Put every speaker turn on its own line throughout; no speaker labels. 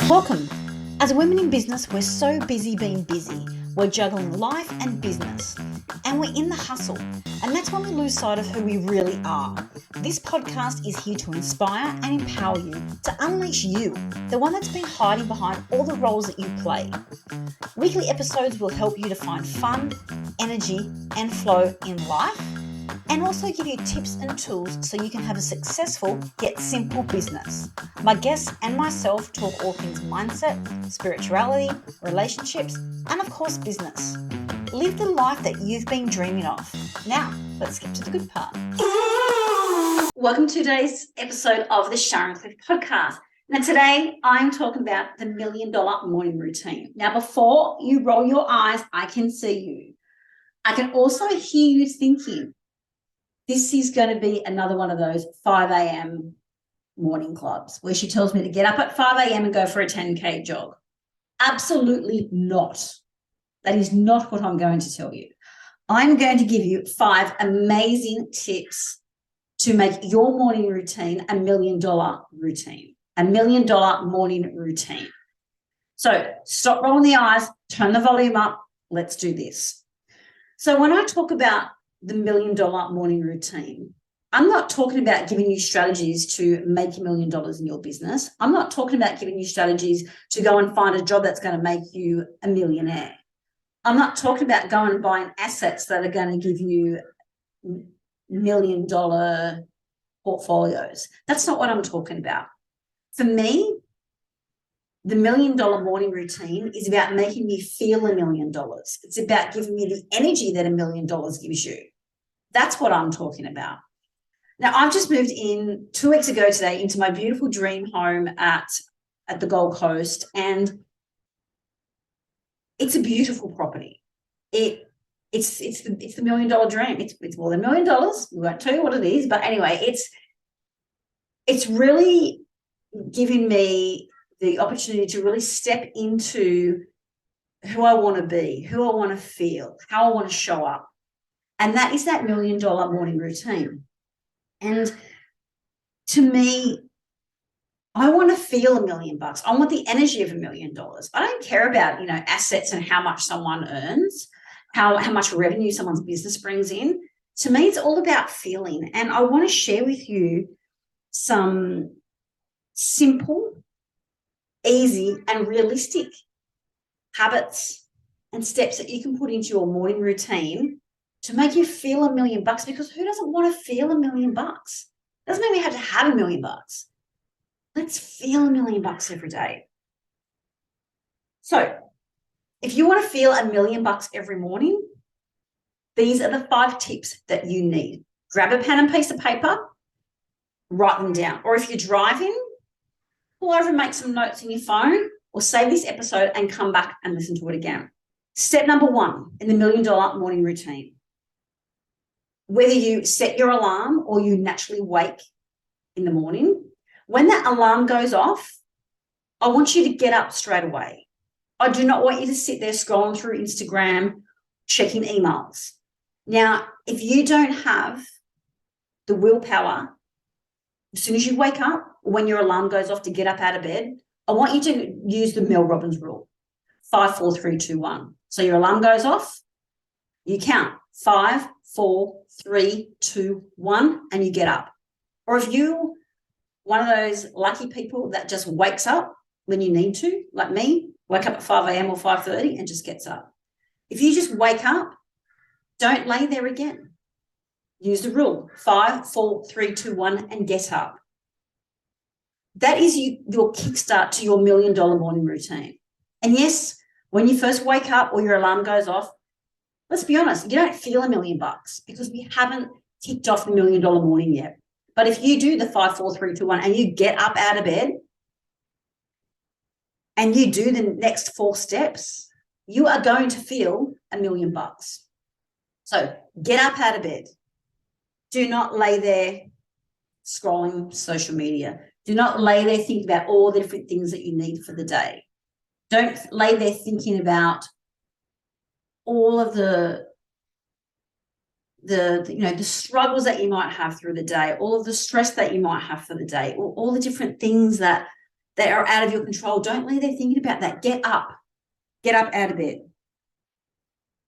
Welcome. As women in business, we're so busy being busy. We're juggling life and business, and we're in the hustle. And that's when we lose sight of who we really are. This podcast is here to inspire and empower you to unleash you, the one that's been hiding behind all the roles that you play. Weekly episodes will help you to find fun, energy, and flow in life, and also give you tips and tools so you can have a successful yet simple business. My guests and myself talk all things mindset, spirituality, relationships, and of course business. Live the life that you've been dreaming of. Now, let's get to the good part. Welcome to today's episode of the Sharon podcast. Now today I'm talking about the $1 million morning routine. Now before you roll your eyes, I can see you. I can also hear you thinking, this is going to be another one of those 5 a.m. morning clubs where she tells me to get up at 5 a.m. and go for a 10K jog. Absolutely not. That is not what I'm going to tell you. I'm going to give you 5 amazing tips to make your morning routine a $1 million routine, a $1 million morning routine. So stop rolling the eyes, turn the volume up. Let's do this. So when I talk about the $1 million morning routine, I'm not talking about giving you strategies to make $1 million in your business. I'm not talking about giving you strategies to go and find a job that's going to make you a millionaire. I'm not talking about going and buying assets that are going to give you $1 million portfolios. That's not what I'm talking about. For me, the $1 million morning routine is about making me feel $1 million. It's about giving me the energy that $1 million gives you. That's what I'm talking about. Now, I've just moved in 2 weeks ago today into my beautiful dream home at the Gold Coast, and it's a beautiful property. It's the $1 million dream. It's more than $1 million. We won't tell you what it is, but anyway, it's really giving me the opportunity to really step into who I want to be, who I want to feel, how I want to show up. And that is that $1 million morning routine. And to me, I want to feel $1 million. I want the energy of $1 million. I don't care about, assets and how much someone earns, how much revenue someone's business brings in. To me, it's all about feeling. And I want to share with you some simple, easy, and realistic habits and steps that you can put into your morning routine to make you feel $1 million, because who doesn't want to feel $1 million? Doesn't mean we have to have $1 million. Let's feel $1 million every day. So if you want to feel $1 million every morning, these are the 5 tips that you need. Grab a pen and piece of paper, write them down. Or if you're driving, pull over and make some notes in your phone, or save this episode and come back and listen to it again. Step number 1 in the $1 million morning routine. Whether you set your alarm or you naturally wake in the morning, when that alarm goes off, I want you to get up straight away. I do not want you to sit there scrolling through Instagram, checking emails. Now, if you don't have the willpower, as soon as you wake up, when your alarm goes off to get up out of bed, I want you to use the Mel Robbins rule, 5, 4, 3, 2, 1. So your alarm goes off, you count 5, 4, 3, 2, 1, and you get up. Or if you one of those lucky people that just wakes up when you need to, like me, wake up at 5 a.m. or 5:30 and just gets up. If you just wake up, don't lay there again. Use the rule, 5, 4, 3, 2, 1, and get up. That is your kickstart to your $1 million morning routine. And yes, when you first wake up or your alarm goes off, let's be honest, you don't feel $1 million because we haven't kicked off the $1 million morning yet. But if you do the 5, 4, 3, 2, 1 and you get up out of bed and you do the next 4 steps, you are going to feel $1 million. So get up out of bed. Do not lay there scrolling social media. Do not lay there thinking about all the different things that you need for the day. Don't lay there thinking about all of the struggles that you might have through the day, all of the stress that you might have for the day, all the different things that that are out of your control, don't lay there thinking about that. Get up out of bed.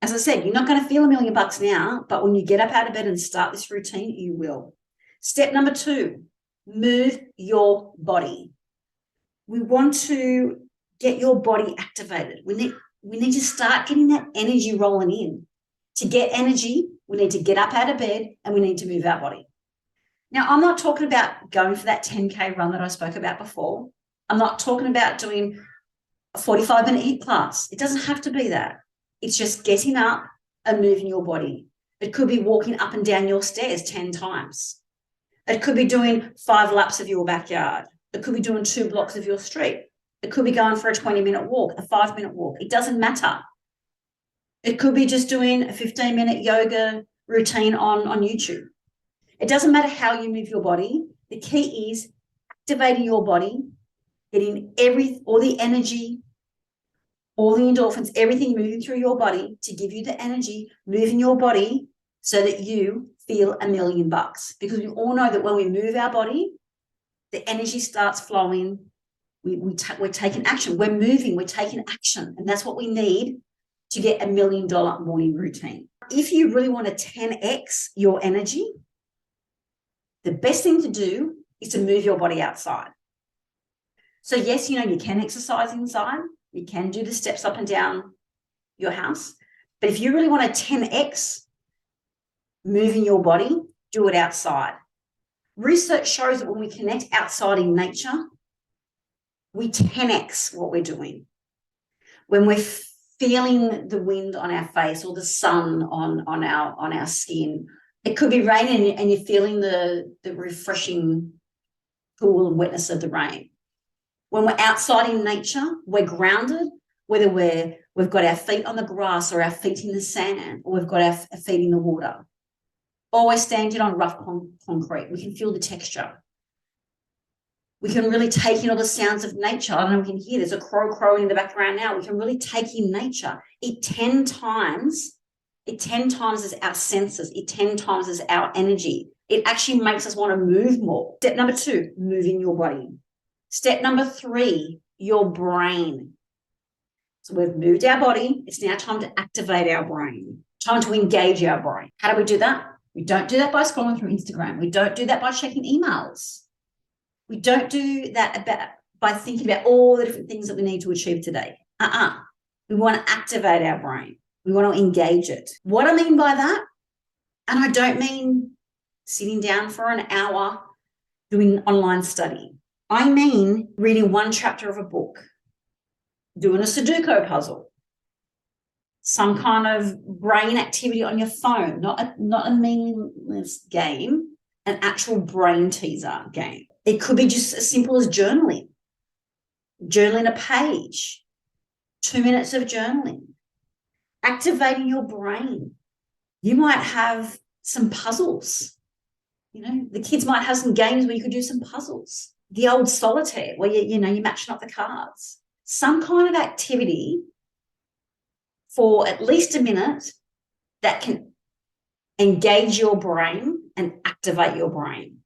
As I said, you're not going to feel $1 million now, but when you get up out of bed and start this routine, you will. Step number 2, move your body. We want to get your body activated. We need to start getting that energy rolling in. To get energy, we need to get up out of bed and we need to move our body. Now, I'm not talking about going for that 10K run that I spoke about before. I'm not talking about doing a 45-minute HIIT class. It doesn't have to be that. It's just getting up and moving your body. It could be walking up and down your stairs 10 times. It could be doing 5 laps of your backyard. It could be doing 2 blocks of your street. It could be going for a 20-minute walk, a 5-minute walk. It doesn't matter. It could be just doing a 15-minute yoga routine on YouTube. It doesn't matter how you move your body. The key is activating your body, getting all the energy, all the endorphins, everything moving through your body to give you the energy, moving your body so that you feel $1 million. Because we all know that when we move our body, the energy starts flowing. We're taking action. We're moving. We're taking action. And that's what we need to get $1 million morning routine. If you really want to 10x your energy, the best thing to do is to move your body outside. So yes, you can exercise inside. You can do the steps up and down your house. But if you really want to 10x moving your body, do it outside. Research shows that when we connect outside in nature, we 10x what we're doing. When we're feeling the wind on our face or the sun on our skin, it could be raining and you're feeling the refreshing cool and wetness of the rain. When we're outside in nature, we're grounded, whether we've got our feet on the grass or our feet in the sand, or we've got our feet in the water, or we're standing on rough concrete. We can feel the texture. We can really take in all the sounds of nature. I don't know if you can hear, there's a crow crowing in the background now. We can really take in nature. It 10 times as our senses. It 10 times as our energy. It actually makes us want to move more. Step number 2, moving your body. Step number 3, your brain. So we've moved our body. It's now time to activate our brain, time to engage our brain. How do we do that? We don't do that by scrolling through Instagram. We don't do that by checking emails. We don't do that by thinking about all the different things that we need to achieve today. We want to activate our brain. We want to engage it. What I mean by that, and I don't mean sitting down for an hour doing online study. I mean reading 1 chapter of a book, doing a Sudoku puzzle, some kind of brain activity on your phone, not a meaningless game, an actual brain teaser game. It could be just as simple as journaling a page, 2 minutes of journaling, activating your brain. You might have some puzzles. The kids might have some games where you could do some puzzles. The old solitaire where you're matching up the cards. Some kind of activity for at least a minute that can engage your brain and activate your brain.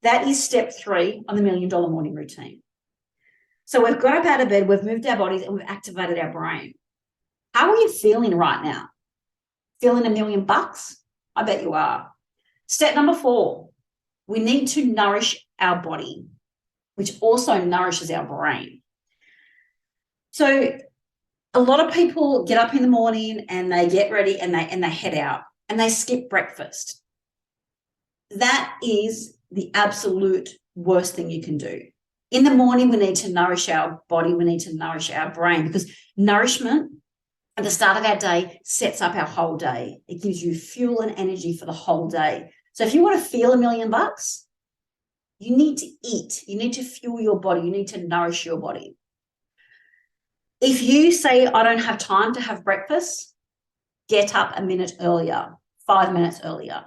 That is step 3 on the $1 million morning routine. So we've got up out of bed, we've moved our bodies, and we've activated our brain. How are you feeling right now? Feeling $1 million? I bet you are. Step number 4, we need to nourish our body, which also nourishes our brain. So a lot of people get up in the morning and they get ready and they head out and they skip breakfast. That is the absolute worst thing you can do. In the morning, we need to nourish our body. We need to nourish our brain, because nourishment at the start of our day sets up our whole day. It gives you fuel and energy for the whole day. So if you want to feel $1 million, you need to eat. You need to fuel your body. You need to nourish your body. If you say, I don't have time to have breakfast, get up a minute earlier, 5 minutes earlier.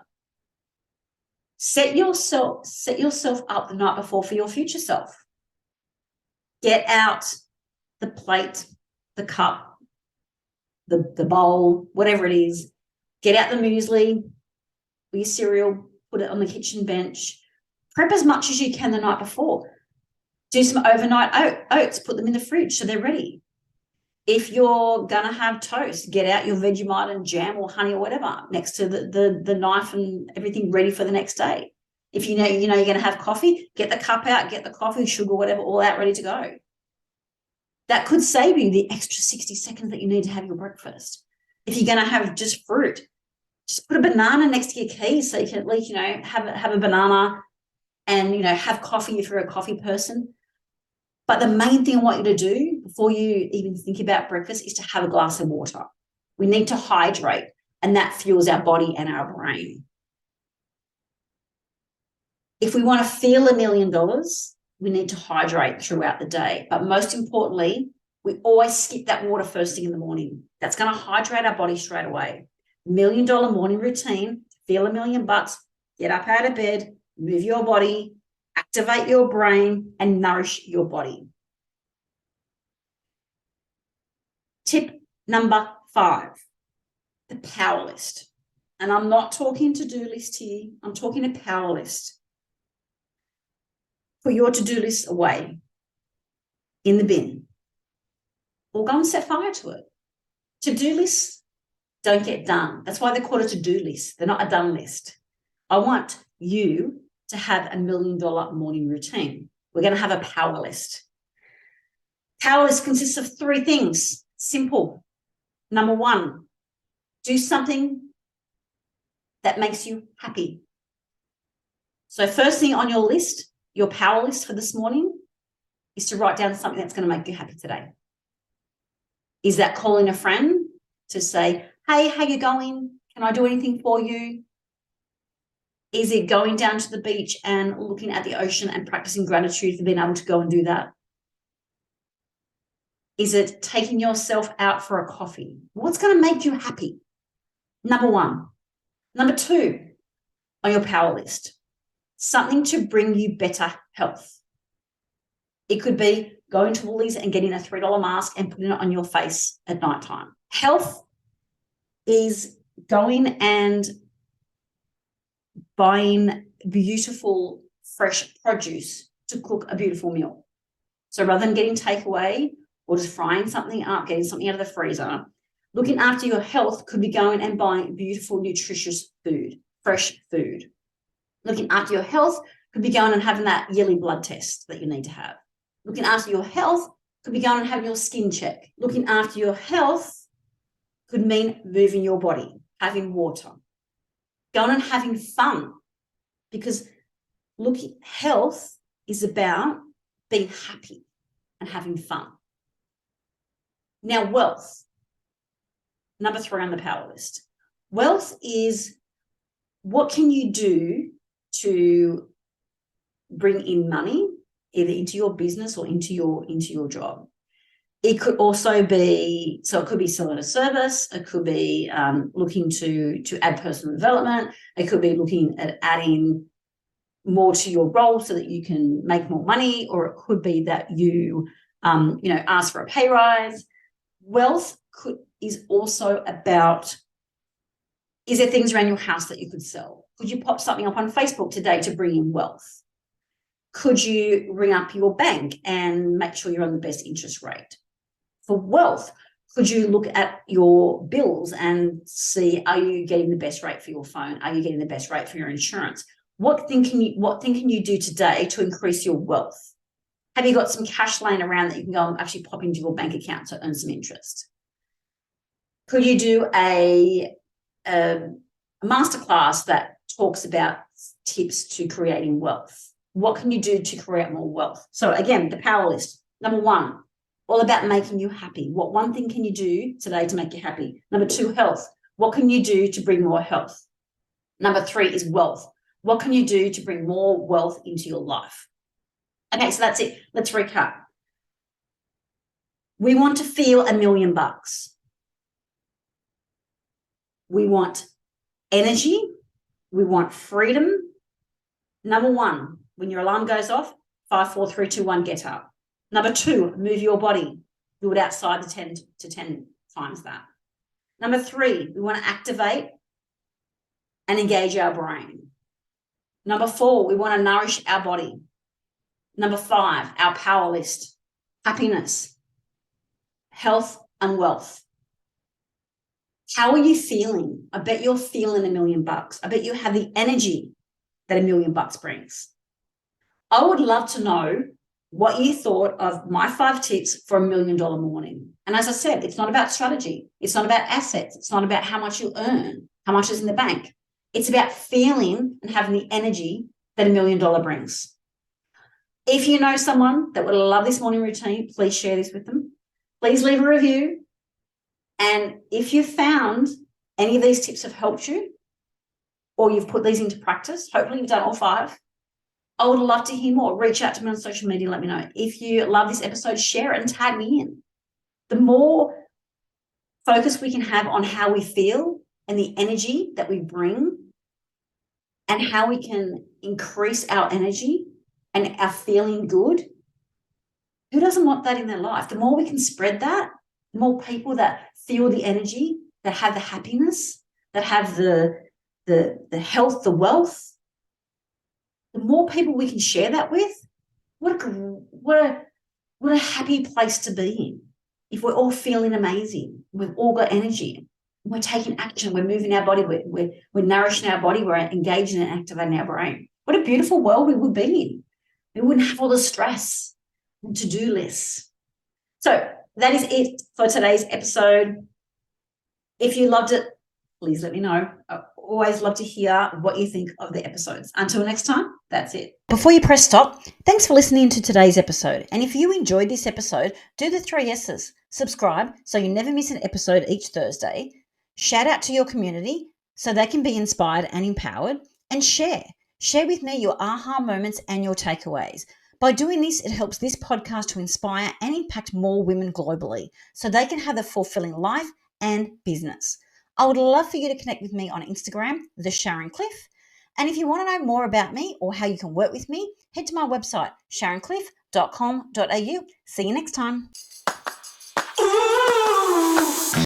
Set yourself up the night before for your future self. Get out the plate, the cup, the bowl, whatever it is. Get out the muesli or your cereal, put it on the kitchen bench. Prep as much as you can the night before. Do some overnight oats, put them in the fridge so they're ready. If you're going to have toast, get out your Vegemite and jam or honey or whatever next to the knife and everything ready for the next day. If you know you're going to have coffee, get the cup out, get the coffee, sugar, whatever, all out ready to go. That could save you the extra 60 seconds that you need to have your breakfast. If you're going to have just fruit, just put a banana next to your keys so you can at least, have a banana and, have coffee if you're a coffee person. But the main thing I want you to do before you even think about breakfast is to have a glass of water. We need to hydrate, and that fuels our body and our brain. If we want to feel $1 million, we need to hydrate throughout the day. But most importantly, we always skip that water first thing in the morning. That's going to hydrate our body straight away. $1 million morning routine, feel $1 million, get up out of bed, move your body, activate your brain, and nourish your body. Tip number 5, the power list. And I'm not talking to-do list here. I'm talking a power list. Put your to-do list away in the bin or go and set fire to it. To-do lists don't get done. That's why they're called a to-do list. They're not a done list. I want you to have $1 million morning routine. We're going to have a power list. Power list consists of 3 things. Simple. Number 1, do something that makes you happy. So first thing on your list, your power list for this morning, is to write down something that's going to make you happy today. Is that calling a friend to say, hey, how you going? Can I do anything for you? Is it going down to the beach and looking at the ocean and practicing gratitude for being able to go and do that? Is it taking yourself out for a coffee? What's going to make you happy? Number 1. Number 2 on your power list, something to bring you better health. It could be going to Woolies and getting a $3 mask and putting it on your face at nighttime. Health is going and buying beautiful, fresh produce to cook a beautiful meal. So rather than getting takeaway or just frying something up, getting something out of the freezer, looking after your health could be going and buying beautiful, nutritious food, fresh food. Looking after your health could be going and having that yearly blood test that you need to have. Looking after your health could be going and having your skin check. Looking after your health could mean moving your body, having water, going and having fun, because health is about being happy and having fun. Now, wealth, number 3 on the power list. Wealth is what can you do to bring in money, either into your business or into your job. It could also be, so it could be selling a service, it could be looking to add personal development, it could be looking at adding more to your role so that you can make more money, or it could be that you ask for a pay rise. Wealth is also about, is there things around your house that you could sell? Could you pop something up on Facebook today to bring in wealth? Could you ring up your bank and make sure you're on the best interest rate? For wealth, could you look at your bills and see, are you getting the best rate for your phone? Are you getting the best rate for your insurance? What thing can you do today to increase your wealth? Have you got some cash laying around that you can go and actually pop into your bank account to earn some interest? Could you do a masterclass that talks about tips to creating wealth? What can you do to create more wealth? So again, the power list. Number 1, all about making you happy. What one thing can you do today to make you happy? Number 2, health. What can you do to bring more health? Number 3 is wealth. What can you do to bring more wealth into your life? Okay, so that's it. Let's recap. We want to feel $1 million. We want energy. We want freedom. Number 1, when your alarm goes off, 5, 4, 3, 2, 1, get up. Number 2, move your body. Do it outside the 10 to 10 times that. Number 3, we want to activate and engage our brain. Number 4, we want to nourish our body. Number 5, our power list: happiness, health, and wealth. How are you feeling? I bet you're feeling $1 million. I bet you have the energy that $1 million brings. I would love to know what you thought of my 5 tips for $1 million morning. And as I said, it's not about strategy. It's not about assets. It's not about how much you earn, how much is in the bank. It's about feeling and having the energy that $1 million brings. If you know someone that would love this morning routine, please share this with them. Please leave a review. And if you found any of these tips have helped you, or you've put these into practice, hopefully you've done all 5, I would love to hear more. Reach out to me on social media, let me know. If you love this episode, share it and tag me in. The more focus we can have on how we feel and the energy that we bring and how we can increase our energy and our feeling good, who doesn't want that in their life? The more we can spread that, the more people that feel the energy, that have the happiness, that have the health, the wealth, the more people we can share that with. What a happy place to be in. If we're all feeling amazing, we've all got energy, we're taking action, we're moving our body, we're nourishing our body, we're engaging and activating our brain. What a beautiful world we would be in. We wouldn't have all the stress and to-do lists. So that is it for today's episode. If you loved it, please let me know. I always love to hear what you think of the episodes. Until next time, that's it. Before you press stop, thanks for listening to today's episode. And if you enjoyed this episode, do the 3 S's. Subscribe so you never miss an episode each Thursday. Shout out to your community so they can be inspired and empowered. And share. Share with me your aha moments and your takeaways. By doing this, it helps this podcast to inspire and impact more women globally so they can have a fulfilling life and business. I would love for you to connect with me on Instagram, the Sharon Cliff. And if you want to know more about me or how you can work with me, head to my website, sharoncliff.com.au. See you next time.